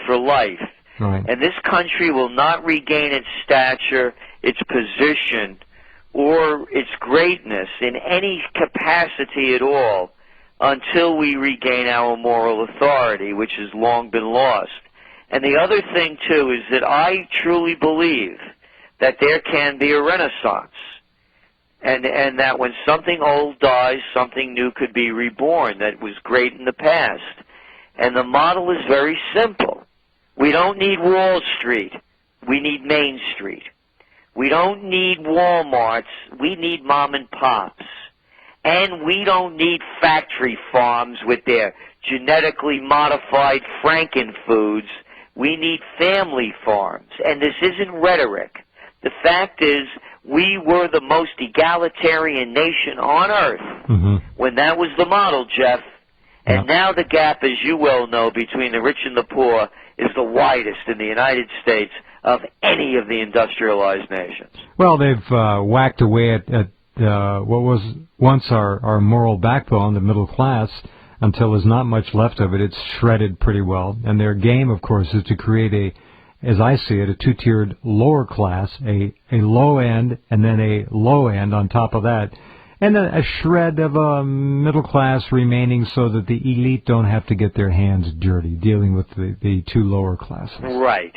for life. Right. And this country will not regain its stature, its position, or its greatness in any capacity at all until we regain our moral authority, which has long been lost. And the other thing, too, is that I truly believe that there can be a renaissance, and that when something old dies, something new could be reborn that was great in the past. And the model is very simple. We don't need Wall Street. We need Main Street. We don't need Walmarts. We need mom and pops. And we don't need factory farms with their genetically modified frankenfoods. We need family farms. And this isn't rhetoric. The fact is, we were the most egalitarian nation on earth when that was the model, Jeff. And now the gap, as you well know, between the rich and the poor is the widest in the United States of any of the industrialized nations. Well, they've whacked away at what was once our moral backbone, the middle class, until there's not much left of it. It's shredded pretty well. And their game, of course, is to create as I see it, a two-tiered lower class, a low end, and then a low end on top of that, and a shred of a middle class remaining so that the elite don't have to get their hands dirty dealing with the two lower classes. Right.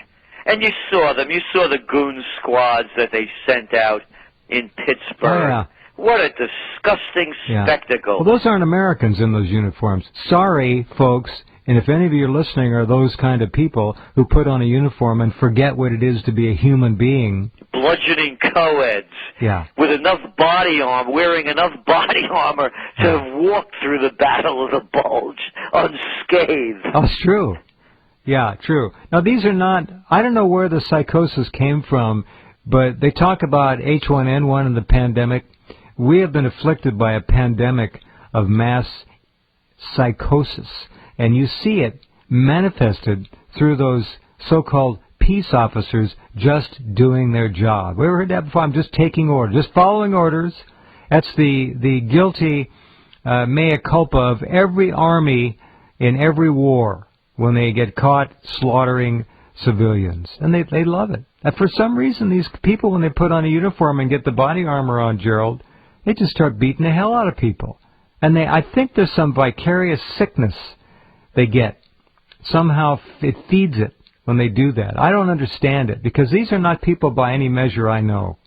And you saw them. You saw the goon squads that they sent out in Pittsburgh. Oh, yeah. What a disgusting spectacle. Well, those aren't Americans in those uniforms. Sorry, folks. And if any of you listening are those kind of people who put on a uniform and forget what it is to be a human being. Bludgeoning co-eds. Yeah. With enough body armor, wearing enough body armor to have walked through the Battle of the Bulge unscathed. Oh, it's true. Yeah, true. Now, these are not, I don't know where the psychosis came from, but they talk about H1N1 and the pandemic. We have been afflicted by a pandemic of mass psychosis. And you see it manifested through those so-called peace officers just doing their job. We ever heard that before? I'm just taking orders, just following orders. That's the guilty mea culpa of every army in every war when they get caught slaughtering civilians. And they love it. And for some reason, these people, when they put on a uniform and get the body armor on, Gerald, they just start beating the hell out of people. And I think there's some vicarious sickness they get. Somehow it feeds it when they do that. I don't understand it, because these are not people by any measure I know.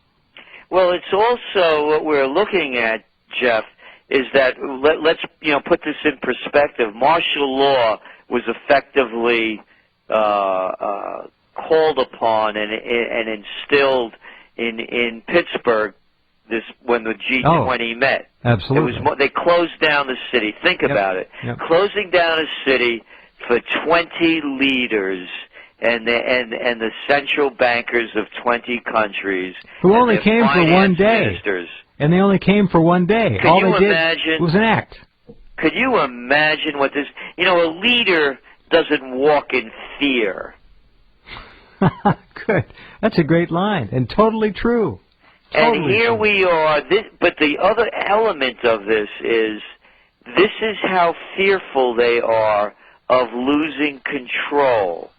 Well, it's also what we're looking at, Jeff, is that let's put this in perspective. Martial law was effectively called upon and instilled in Pittsburgh when the G20 met. Absolutely. They closed down the city. Think about it. Closing down a city for 20 leaders and the central bankers of 20 countries. Who only came for one day. Ministers. And they only came for one day. All they did was an act. Could you imagine what this... a leader doesn't walk in fear. Good. That's a great line, and totally true. And here we are, but the other element of this is how fearful they are of losing control.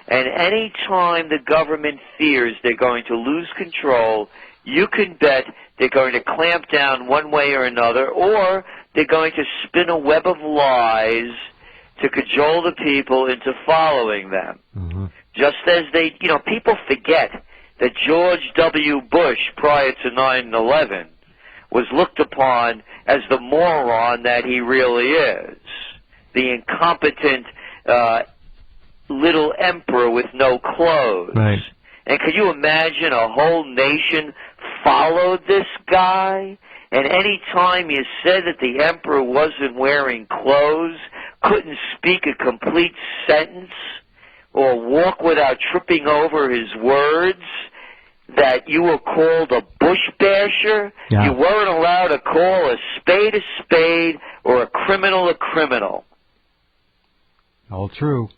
And any time the government fears they're going to lose control, you can bet they're going to clamp down one way or another, or they're going to spin a web of lies to cajole the people into following them. Mm-hmm. Just as people forget that George W. Bush, prior to 9/11, was looked upon as the moron that he really is, the incompetent little emperor with no clothes. Right. And could you imagine a whole nation followed this guy? And any time you said that the emperor wasn't wearing clothes, couldn't speak a complete sentence, or walk without tripping over his words, that you were called a bush basher. Yeah. You weren't allowed to call a spade or a criminal a criminal. All true.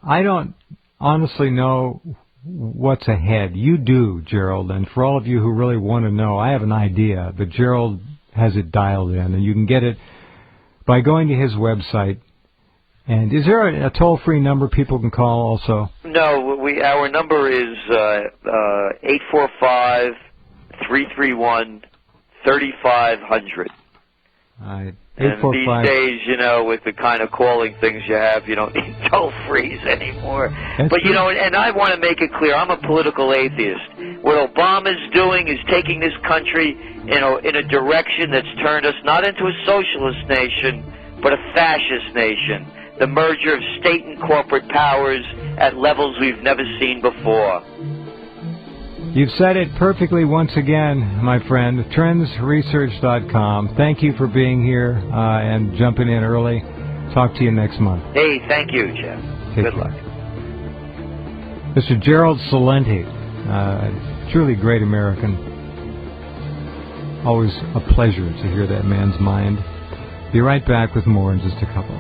I don't honestly know what's ahead. You do, Gerald, and for all of you who really want to know, I have an idea, but Gerald has it dialed in, and you can get it by going to his website, And is there a toll-free number people can call also? No, our number is 845-331-3500. And these days, you know, with the kind of calling things you have, you don't need toll-frees anymore. But, you know, and I want to make it clear, I'm a political atheist. What Obama's doing is taking this country, you know, in a direction that's turned us not into a socialist nation, but a fascist nation. The merger of state and corporate powers at levels we've never seen before. You've said it perfectly once again, my friend. Trendsresearch.com. Thank you for being here and jumping in early. Talk to you next month. Hey, thank you, Jeff. Good luck. Mr. Gerald Celente, truly great American. Always a pleasure to hear that man's mind. Be right back with more in just a couple.